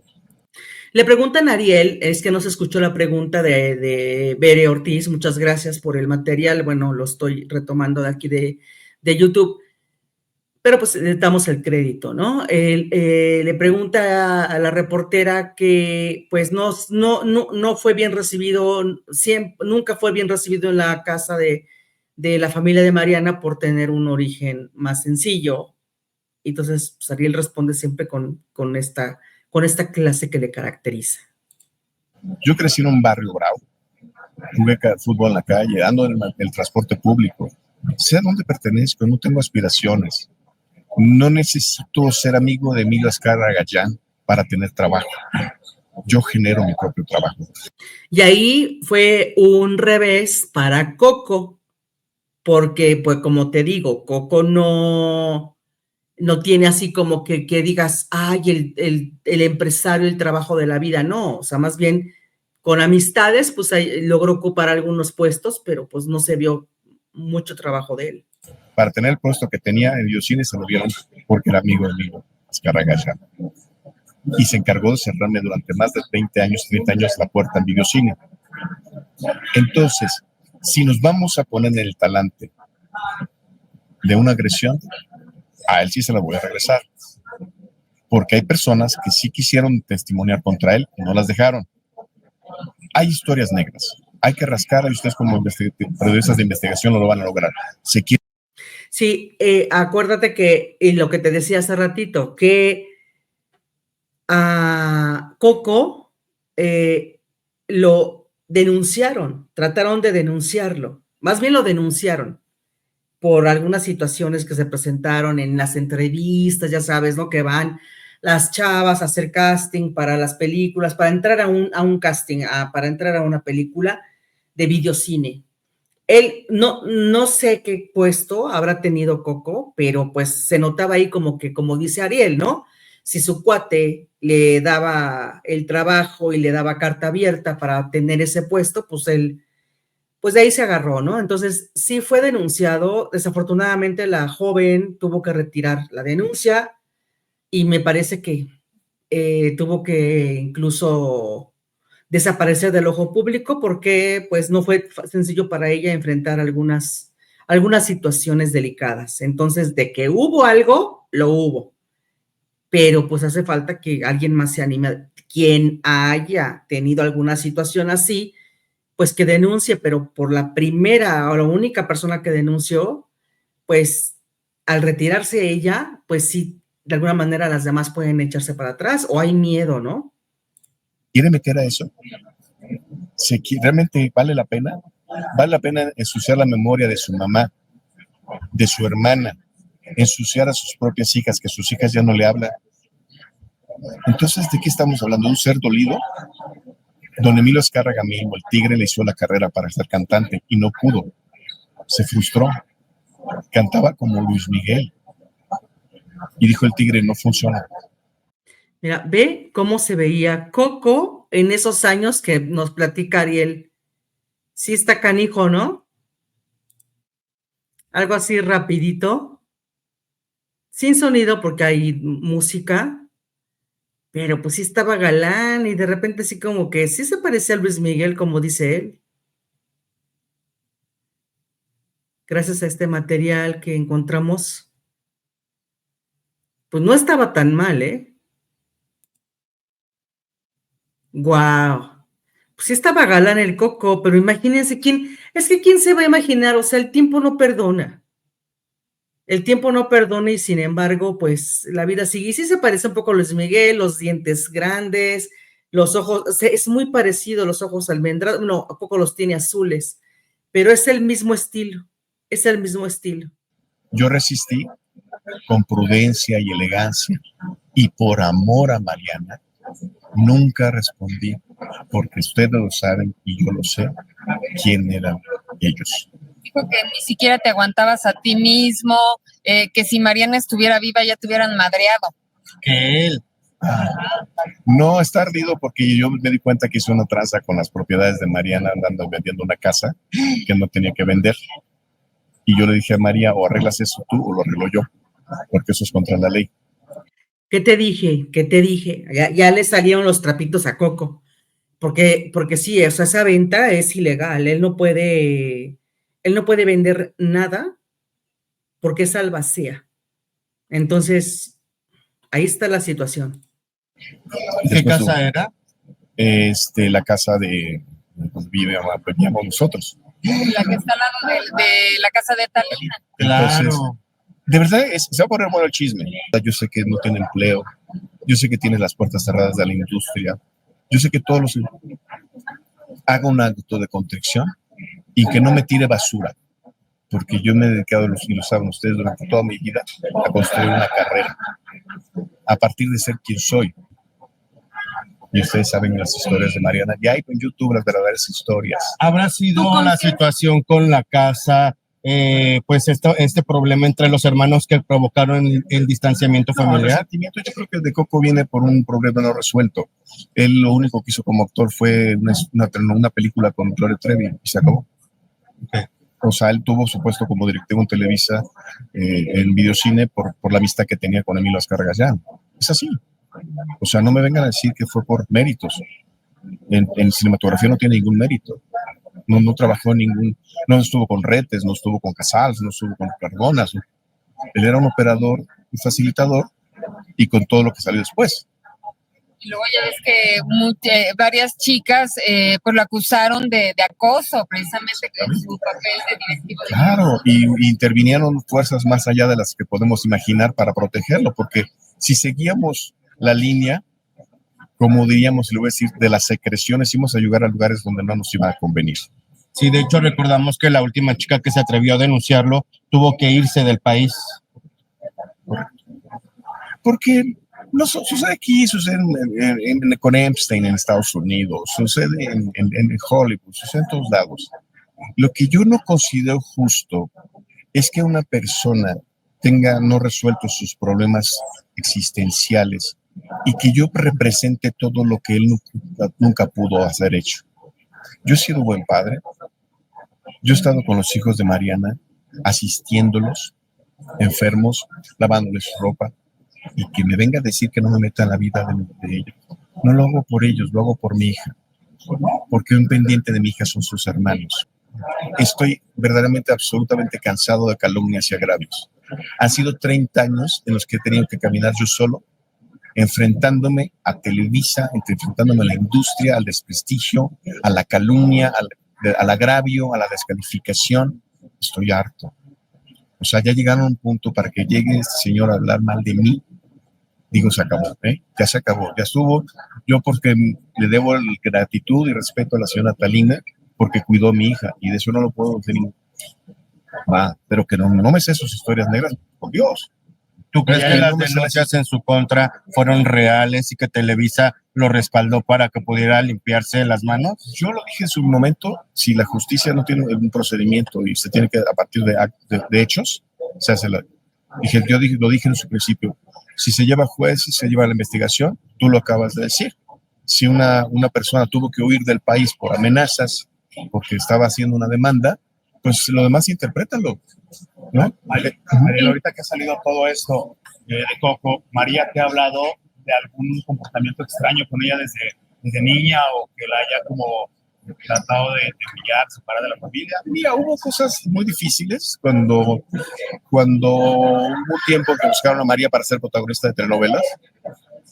Le preguntan a Ariel, es que no se escuchó la pregunta de Bere Ortiz, muchas gracias por el material, bueno, lo estoy retomando de aquí de YouTube, pero pues le damos el crédito, ¿no? Le pregunta a la reportera que pues no fue bien recibido, nunca fue bien recibido en la casa de la familia de Mariana por tener un origen más sencillo. Entonces, pues, Ariel responde siempre con esta clase que le caracteriza. Yo crecí en un barrio bravo, jugué fútbol en la calle, ando en el transporte público, sé a dónde pertenezco, no tengo aspiraciones, no necesito ser amigo de Emilio Azcárraga Gallán para tener trabajo. Yo genero mi propio trabajo. Y ahí fue un revés para Coco, porque, pues, como te digo, Coco no tiene así como que digas, ay, el empresario, el trabajo de la vida, no, o sea, más bien con amistades, pues ahí logró ocupar algunos puestos, pero pues no se vio mucho trabajo de él. Para tener el puesto que tenía en Videocine se lo dieron porque era amigo de mí, Azcárraga. Y se encargó de cerrarme durante más de 20 años, 30 años la puerta en Videocine. Entonces, si nos vamos a poner en el talante de una agresión, a él sí se la voy a regresar. Porque hay personas que sí quisieron testimoniar contra él y no las dejaron. Hay historias negras. Hay que rascar, y ustedes como periodistas de investigación no lo van a lograr. Sí, acuérdate que, y lo que te decía hace ratito, que a Coco lo denunciaron, trataron de denunciarlo, más bien lo denunciaron por algunas situaciones que se presentaron en las entrevistas, ya sabes, ¿no? Que van las chavas a hacer casting para las películas, para entrar a un casting, para entrar a una película de videocine. Él, no sé qué puesto habrá tenido Coco, pero pues se notaba ahí como que, como dice Ariel, ¿no? Si su cuate le daba el trabajo y le daba carta abierta para tener ese puesto, pues él, pues de ahí se agarró, ¿no? Entonces, sí fue denunciado. Desafortunadamente, la joven tuvo que retirar la denuncia y me parece que tuvo que incluso desaparecer del ojo público porque pues no fue sencillo para ella enfrentar algunas situaciones delicadas. Entonces, de que hubo algo, lo hubo, pero pues hace falta que alguien más se anime, quien haya tenido alguna situación así, pues que denuncie, pero por la primera o la única persona que denunció, pues al retirarse ella, pues sí, de alguna manera las demás pueden echarse para atrás o hay miedo, ¿no? ¿Quiere meter a eso? ¿Realmente vale la pena? ¿Vale la pena ensuciar la memoria de su mamá, de su hermana, ensuciar a sus propias hijas, que sus hijas ya no le hablan? Entonces, ¿de qué estamos hablando? ¿De un ser dolido? Don Emilio Azcárraga mismo, el Tigre, le hizo la carrera para ser cantante y no pudo. Se frustró. Cantaba como Luis Miguel. Y dijo el Tigre, no funciona. Mira, ve cómo se veía Coco en esos años que nos platica Ariel. Sí está canijo, ¿no? Algo así rapidito, sin sonido porque hay música, pero pues sí estaba galán y de repente sí como que sí se parecía a Luis Miguel, como dice él. Gracias a este material que encontramos, pues no estaba tan mal, ¿eh? Guau. Pues sí estaba galán el Coco, pero imagínense quién se va a imaginar, o sea, el tiempo no perdona. El tiempo no perdona y sin embargo, pues la vida sigue. Y sí se parece un poco a Luis Miguel, los dientes grandes, los ojos, o sea, es muy parecido los ojos almendrados, no, a poco los tiene azules, pero es el mismo estilo, es el mismo estilo. Yo resistí con prudencia y elegancia y por amor a Mariana, nunca respondí, porque ustedes lo saben y yo lo sé, quién eran ellos. Dijo que ni siquiera te aguantabas a ti mismo, que si Mariana estuviera viva ya te hubieran madreado. Que él. No, está ardido porque yo me di cuenta que hizo una tranza con las propiedades de Mariana andando vendiendo una casa que no tenía que vender. Y yo le dije a María, o arreglas eso tú o lo arreglo yo, porque eso es contra la ley. ¿Qué te dije? ¿Qué te dije? Ya le salieron los trapitos a Coco, porque sí, o sea, esa venta es ilegal, él no puede vender nada porque es albacea. Entonces, ahí está la situación. ¿Qué casa era? La casa de donde vivíamos nosotros. La que está al lado de la casa de Talina. Entonces, Claro. de verdad, se va a poner bueno el chisme. Yo sé que no tiene empleo, yo sé que tiene las puertas cerradas de la industria, yo sé que todos los... Haga un acto de contrición y que no me tire basura, porque yo me he dedicado, y lo saben ustedes, durante toda mi vida a construir una carrera, a partir de ser quien soy. Y ustedes saben las historias de Mariana. Ya hay en YouTube las verdaderas historias. ¿Habrá sido la situación con la casa, pues este problema entre los hermanos que provocaron el distanciamiento No, el familiar? resentimiento yo creo que el de Coco viene por un problema no resuelto. Él lo único que hizo como actor fue una película con Gloria Trevi y se acabó. Okay. O sea, él tuvo su puesto como directivo en Televisa, en videocine, por la amistad que tenía con Emilio Azcárraga Gallán. Es así. O sea, no me vengan a decir que fue por méritos. En cinematografía no tiene ningún mérito. No trabajó en no estuvo con Retes, no estuvo con Casals, no estuvo con Cardonas. ¿No? Él era un operador, un facilitador, y con todo lo que salió después. Y luego ya ves que varias chicas pues lo acusaron de acoso, precisamente en su papel de directivo. Claro, y intervinieron fuerzas más allá de las que podemos imaginar para protegerlo, porque si seguíamos la línea, como diríamos, le voy a decir, de las secreciones, íbamos a llegar a lugares donde no nos iba a convenir. Sí, de hecho recordamos que la última chica que se atrevió a denunciarlo tuvo que irse del país. Porque no sucede aquí, sucede con Epstein en Estados Unidos, sucede en Hollywood, sucede en todos lados. Lo que yo no considero justo es que una persona tenga no resueltos sus problemas existenciales y que yo represente todo lo que él nunca pudo hacer hecho. Yo he sido buen padre, yo he estado con los hijos de Mariana, asistiéndolos, enfermos, lavándoles su ropa, y que me venga a decir que no me meta en la vida de ellos. No lo hago por ellos, lo hago por mi hija, porque un pendiente de mi hija son sus hermanos. Estoy verdaderamente, absolutamente cansado de calumnias y agravios. Han sido 30 años en los que he tenido que caminar yo solo, enfrentándome a Televisa, enfrentándome a la industria, al desprestigio, a la calumnia, al agravio, a la descalificación. Estoy harto. O sea, ya llegaron a un punto para que llegue este señor a hablar mal de mí. Digo, se acabó, ya se acabó, ya estuvo. Yo porque le debo gratitud y respeto a la señora Talina, porque cuidó a mi hija, y de eso no lo puedo decir. Pero que no me sé sus historias negras, por Dios. ¿Tú crees que las denuncias en su contra fueron reales y que Televisa lo respaldó para que pudiera limpiarse las manos? Yo lo dije en su momento, si la justicia no tiene un procedimiento y se tiene que, a partir de hechos, se hace lo dije en su principio, si se lleva a juez, si se lleva a la investigación, tú lo acabas de decir. Si una persona tuvo que huir del país por amenazas, porque estaba haciendo una demanda, pues lo demás interprétalo, ¿no? Mariel, ahorita que ha salido todo esto de Coco, ¿María te ha hablado de algún comportamiento extraño con ella desde niña o que la haya como tratado de humillar, separar de la familia? Mira, hubo cosas muy difíciles cuando hubo tiempo que buscaron a María para ser protagonista de telenovelas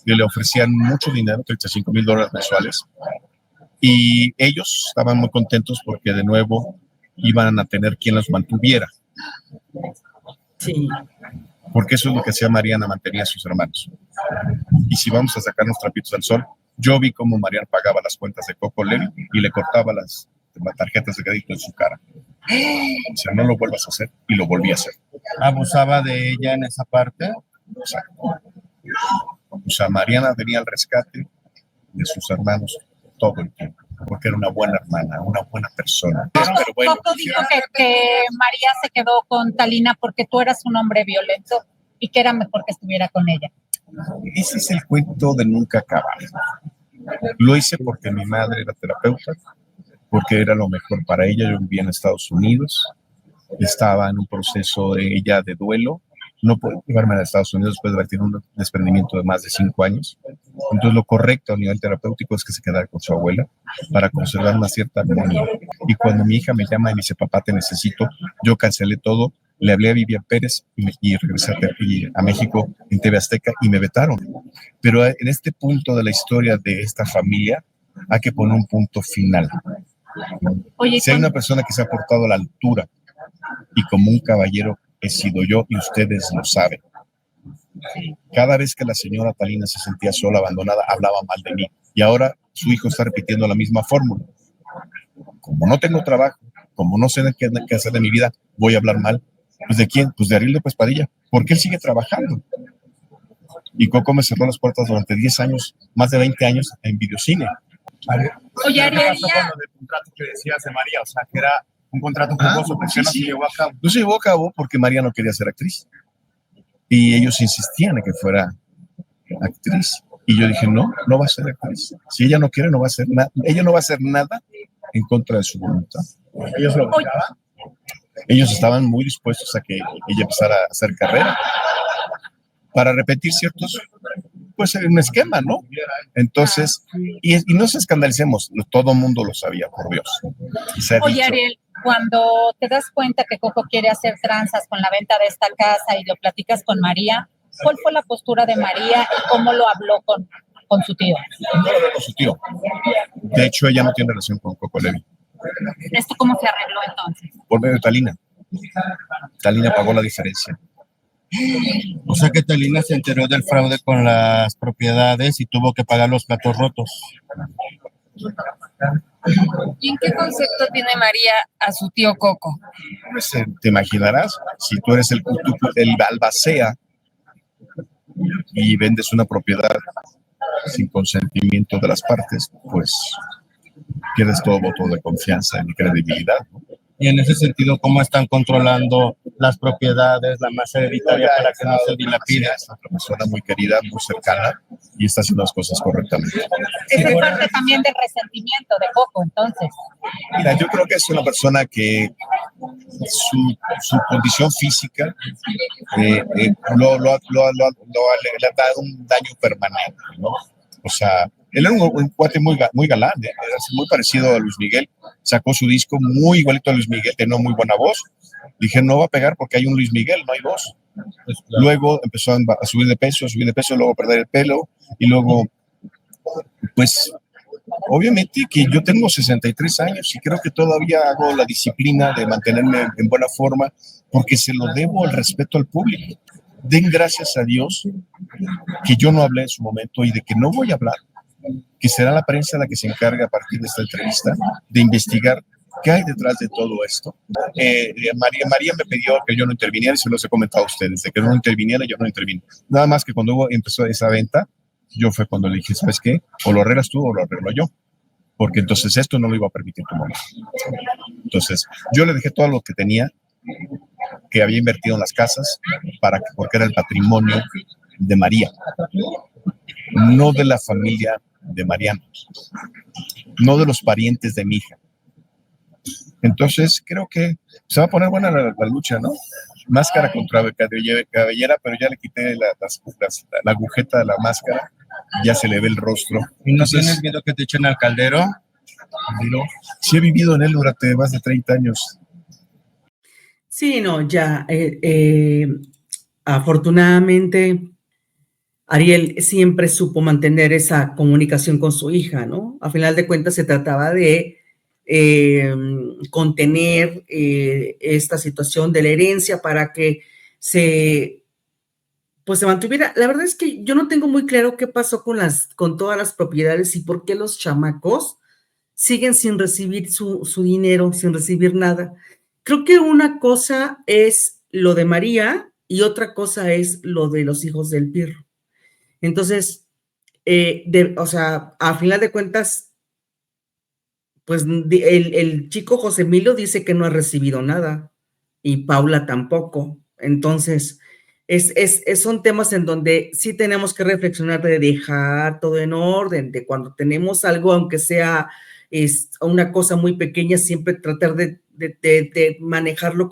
y le ofrecían mucho dinero, $35,000 mensuales, y ellos estaban muy contentos porque de nuevo iban a tener quien los mantuviera. Sí. Porque eso es lo que hacía Mariana, mantenía a sus hermanos. Y si vamos a sacarnos trapitos al sol, yo vi cómo Mariana pagaba las cuentas de Coco Levi y le cortaba las tarjetas de crédito en su cara. O sea, no lo vuelvas a hacer, y lo volví a hacer. ¿Abusaba de ella en esa parte? O sea, Mariana venía al rescate de sus hermanos todo el tiempo, porque era una buena hermana, una buena persona. Pero bueno, Coco dijo que María se quedó con Talina porque tú eras un hombre violento y que era mejor que estuviera con ella. ese es el cuento de nunca acabar. Lo hice porque mi madre era terapeuta, porque era lo mejor para ella. Yo vivía en Estados Unidos, estaba en un proceso de duelo. No puedo llevarme a Estados Unidos después de haber tenido un desprendimiento de más de 5 años. Entonces, lo correcto a nivel terapéutico es que se quedara con su abuela para conservar una cierta armonía. Y cuando mi hija me llama y me dice, papá, te necesito, yo cancelé todo, le hablé a Vivian Pérez y regresé a México en TV Azteca y me vetaron. Pero en este punto de la historia de esta familia hay que poner un punto final. Oye, si hay una persona que se ha portado a la altura y como un caballero, he sido yo, y ustedes lo saben. Cada vez que la señora Talina se sentía sola, abandonada, hablaba mal de mí. Y ahora su hijo está repitiendo la misma fórmula. Como no tengo trabajo, como no sé qué hacer de mi vida, voy a hablar mal. ¿Pues de quién? Pues de Ariel López Padilla. Porque él sigue trabajando. Y Coco me cerró las puertas durante 10 años, más de 20 años en videocine. Oye, ¿Qué pasó Ariel, con lo del contrato que decías de María? O sea, que era un contrato jugoso, ¿por qué no se llevó a cabo? No se llevó a cabo porque María no quería ser actriz. Y ellos insistían en que fuera actriz. Y yo dije, no, no va a ser actriz. Si ella no quiere, no va a hacer nada. Ella no va a hacer nada en contra de su voluntad. ¿Ellos lo buscaban? Ellos estaban muy dispuestos a que ella empezara a hacer carrera para repetir ciertos, pues un esquema, ¿no? Entonces, y no se escandalicemos, todo el mundo lo sabía, por Dios. Se ha Oye, dicho. Ariel, cuando te das cuenta que Coco quiere hacer tranzas con la venta de esta casa y lo platicas con María, ¿cuál fue la postura de María y cómo lo habló con su tío? No lo veo con su tío. De hecho, ella no tiene relación con Coco Levi. ¿Esto cómo se arregló entonces? Por medio de Talina. Talina pagó la diferencia. O sea que Talina se enteró del fraude con las propiedades y tuvo que pagar los platos rotos. ¿y en qué concepto tiene María a su tío Coco? Pues, te imaginarás, si tú eres el albacea y vendes una propiedad sin consentimiento de las partes, pues pierdes todo voto de confianza y credibilidad, ¿no? Y en ese sentido, ¿cómo están controlando las propiedades, la masa hereditaria para que no se dilapide? Es una persona muy querida, muy cercana y está haciendo las cosas correctamente. Esa es parte también del resentimiento de Coco, entonces. Mira, yo creo que es una persona que su condición física le ha dado un daño permanente, ¿no? O sea, él era un cuate muy galán, era muy parecido a Luis Miguel, sacó su disco muy igualito a Luis Miguel, tenía muy buena voz. Dije, no va a pegar porque hay un Luis Miguel, no hay voz. Luego empezó a subir de peso, luego a perder el pelo, y luego, pues, obviamente que yo tengo 63 años y creo que todavía hago la disciplina de mantenerme en buena forma porque se lo debo al respeto al público. Den gracias a Dios que yo no hablé en su momento y de que no voy a hablar, que será la prensa la que se encargue a partir de esta entrevista de investigar qué hay detrás de todo esto. María me pidió que yo no interviniera y se los he comentado a ustedes, de que no interviniera, yo no intervino. Nada más que cuando empezó esa venta, yo fue cuando le dije, ¿sabes qué? O lo arreglas tú o lo arreglo yo, porque entonces esto no lo iba a permitir tu mamá. Entonces, yo le dejé todo lo que tenía, que había invertido en las casas, porque era el patrimonio de María, no de la familia de Mariano, no de los parientes de mi hija. Entonces, creo que se va a poner buena la lucha, ¿no? Máscara contra cabellera, pero ya le quité la agujeta de la máscara, ya se le ve el rostro. ¿Y no tienes miedo que te echen al caldero? No, sí he vivido en él durante más de 30 años. Sí, no, ya, afortunadamente, Ariel siempre supo mantener esa comunicación con su hija, ¿no? A final de cuentas se trataba de contener esta situación de la herencia para que se mantuviera. La verdad es que yo no tengo muy claro qué pasó con todas las propiedades y por qué los chamacos siguen sin recibir su dinero, sin recibir nada. Creo que una cosa es lo de María y otra cosa es lo de los hijos del Pirro. Entonces, a final de cuentas, pues el chico José Emilio dice que no ha recibido nada y Paula tampoco. Entonces, son temas en donde sí tenemos que reflexionar de dejar todo en orden, de cuando tenemos algo, aunque sea una cosa muy pequeña, siempre tratar de manejarlo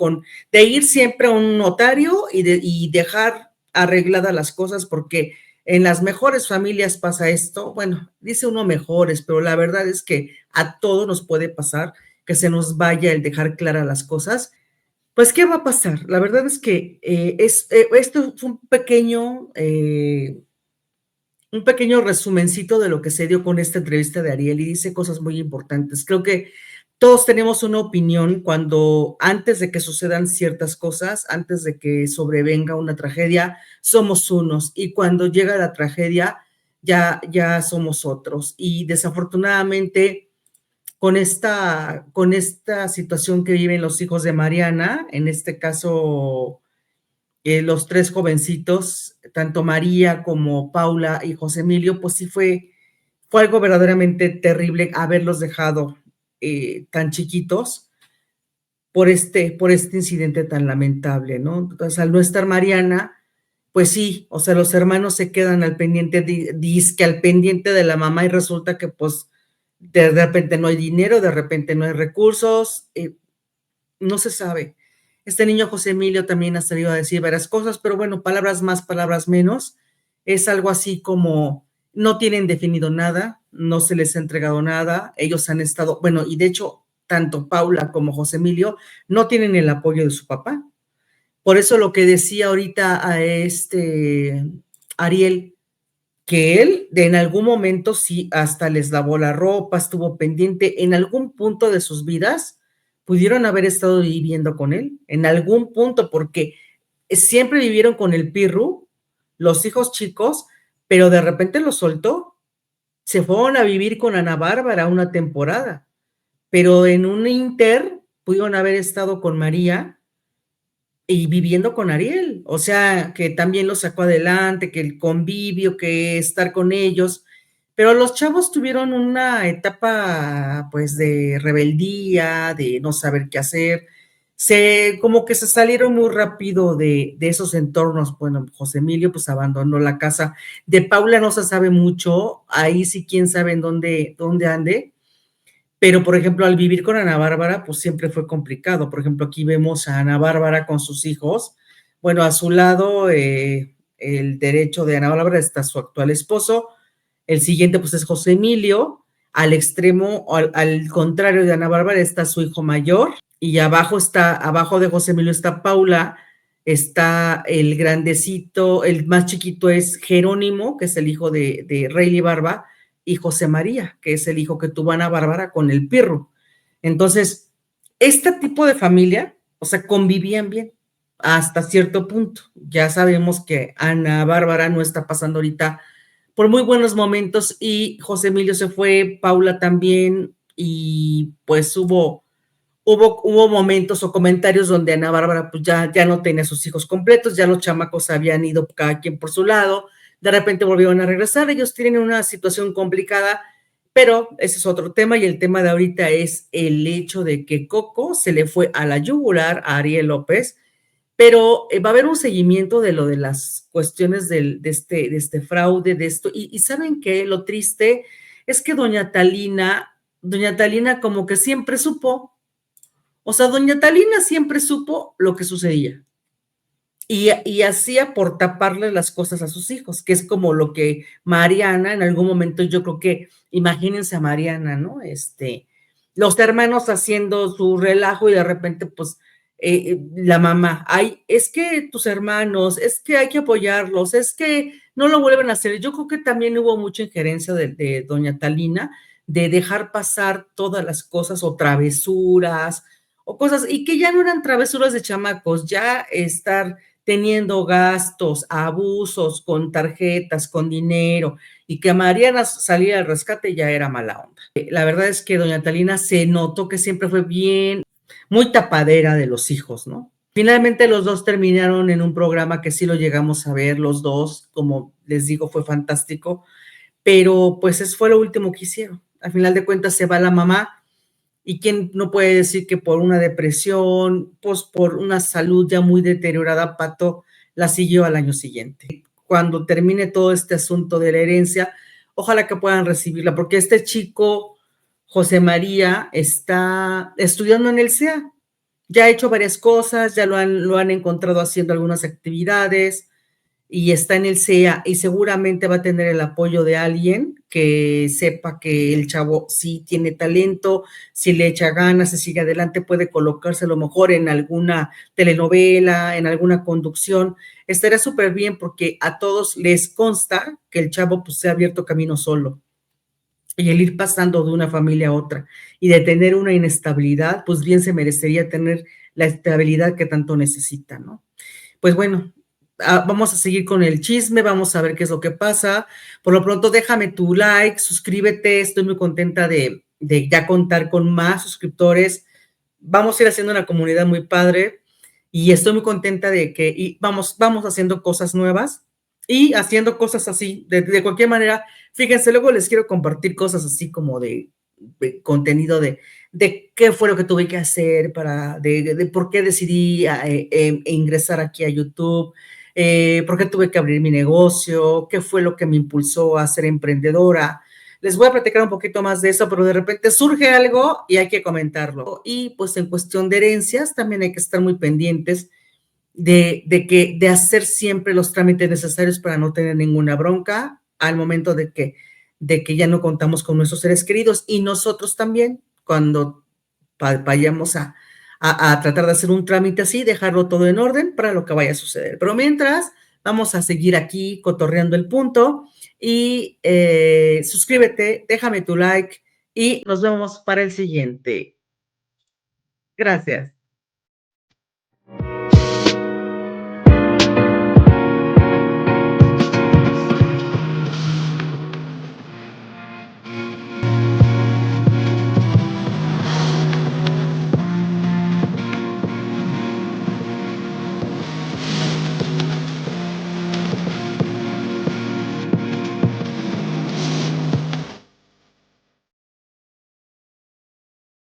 de ir siempre a un notario y dejar arregladas las cosas, porque en las mejores familias pasa esto. Bueno, dice uno mejores, pero la verdad es que a todos nos puede pasar que se nos vaya el dejar claras las cosas. Pues, ¿qué va a pasar? La verdad es que esto fue un pequeño resumencito de lo que se dio con esta entrevista de Ariel y dice cosas muy importantes. Creo que todos tenemos una opinión antes de que sucedan ciertas cosas, antes de que sobrevenga una tragedia, somos unos, y cuando llega la tragedia ya somos otros. Y desafortunadamente con esta situación que viven los hijos de Mariana, en este caso los tres jovencitos, tanto María como Paula y José Emilio, pues sí fue algo verdaderamente terrible haberlos dejado tan chiquitos por este incidente tan lamentable, ¿no? Entonces, al no estar Mariana, pues sí, o sea, los hermanos se quedan al pendiente, dizque al pendiente de la mamá y resulta que pues de repente no hay dinero, de repente no hay recursos, no se sabe. Este niño José Emilio también ha salido a decir varias cosas, pero bueno, palabras más, palabras menos. Es algo así como no tienen definido nada, no se les ha entregado nada, ellos han estado, bueno, y de hecho, tanto Paula como José Emilio no tienen el apoyo de su papá. Por eso lo que decía ahorita a Ariel, que él en algún momento sí hasta les lavó la ropa, estuvo pendiente, en algún punto de sus vidas pudieron haber estado viviendo con él, en algún punto, porque siempre vivieron con el Pirru, los hijos chicos, pero de repente los soltó, se fueron a vivir con Ana Bárbara una temporada, pero en un inter pudieron haber estado con María y viviendo con Ariel, o sea, que también lo sacó adelante, que el convivio, que estar con ellos, pero los chavos tuvieron una etapa pues de rebeldía, de no saber qué hacer, como que se salieron muy rápido de esos entornos. Bueno, José Emilio pues abandonó la casa, de Paula no se sabe mucho, ahí sí quién sabe en dónde ande, pero, por ejemplo, al vivir con Ana Bárbara, pues siempre fue complicado. Por ejemplo, aquí vemos a Ana Bárbara con sus hijos. Bueno, a su lado, el derecho de Ana Bárbara está su actual esposo. El siguiente, pues, es José Emilio. Al extremo, al contrario de Ana Bárbara, está su hijo mayor. Y abajo de José Emilio está Paula. Está el grandecito, el más chiquito es Jerónimo, que es el hijo de Rayleigh Barba, y José María, que es el hijo que tuvo Ana Bárbara con el Pirru. Entonces, este tipo de familia, o sea, convivían bien hasta cierto punto. Ya sabemos que Ana Bárbara no está pasando ahorita por muy buenos momentos y José Emilio se fue, Paula también, y pues hubo momentos o comentarios donde Ana Bárbara pues ya no tenía sus hijos completos, ya los chamacos habían ido cada quien por su lado, de repente volvieron a regresar, ellos tienen una situación complicada, pero ese es otro tema y el tema de ahorita es el hecho de que Coco se le fue a la yugular a Ariel López, pero va a haber un seguimiento de lo de las cuestiones de este fraude, de esto, y ¿saben qué? Lo triste es que doña Talina como que siempre supo, o sea, doña Talina siempre supo lo que sucedía. Y hacía por taparle las cosas a sus hijos, que es como lo que Mariana, en algún momento yo creo que, imagínense a Mariana, ¿no? Los hermanos haciendo su relajo y de repente, pues, la mamá, ay, es que tus hermanos, es que hay que apoyarlos, es que no lo vuelven a hacer. Yo creo que también hubo mucha injerencia de doña Talina, de dejar pasar todas las cosas o travesuras, o cosas, y que ya no eran travesuras de chamacos, ya estar teniendo gastos, abusos con tarjetas, con dinero, y que Mariana saliera al rescate ya era mala onda. La verdad es que doña Talina se notó que siempre fue bien, muy tapadera de los hijos, ¿no? Finalmente los dos terminaron en un programa que sí lo llegamos a ver, los dos, como les digo, fue fantástico, pero pues fue lo último que hicieron. Al final de cuentas se va la mamá, y quién no puede decir que por una depresión, pues por una salud ya muy deteriorada, Pato la siguió al año siguiente. Cuando termine todo este asunto de la herencia, ojalá que puedan recibirla, porque este chico, José María, está estudiando en el CEA, ya ha hecho varias cosas, ya lo han encontrado haciendo algunas actividades, y está en el CEA y seguramente va a tener el apoyo de alguien que sepa que el chavo sí tiene talento, si le echa ganas, si sigue adelante, puede colocarse a lo mejor en alguna telenovela, en alguna conducción. Estaría súper bien porque a todos les consta que el chavo pues se ha abierto camino solo. Y el ir pasando de una familia a otra y de tener una inestabilidad, pues bien se merecería tener la estabilidad que tanto necesita, ¿no? Pues bueno, vamos a seguir con el chisme, vamos a ver qué es lo que pasa. Por lo pronto, déjame tu like, suscríbete, estoy muy contenta de ya contar con más suscriptores. Vamos a ir haciendo una comunidad muy padre y estoy muy contenta de que vamos haciendo cosas nuevas y haciendo cosas así, de cualquier manera. Fíjense, luego les quiero compartir cosas así como de contenido de qué fue lo que tuve que hacer de por qué decidí ingresar aquí a YouTube, por qué tuve que abrir mi negocio, qué fue lo que me impulsó a ser emprendedora. Les voy a platicar un poquito más de eso, pero de repente surge algo y hay que comentarlo. Y pues en cuestión de herencias también hay que estar muy pendientes de hacer siempre los trámites necesarios para no tener ninguna bronca al momento de que ya no contamos con nuestros seres queridos, y nosotros también, cuando vayamos a tratar de hacer un trámite así, dejarlo todo en orden para lo que vaya a suceder. Pero mientras, vamos a seguir aquí cotorreando el punto y suscríbete, déjame tu like y nos vemos para el siguiente. Gracias.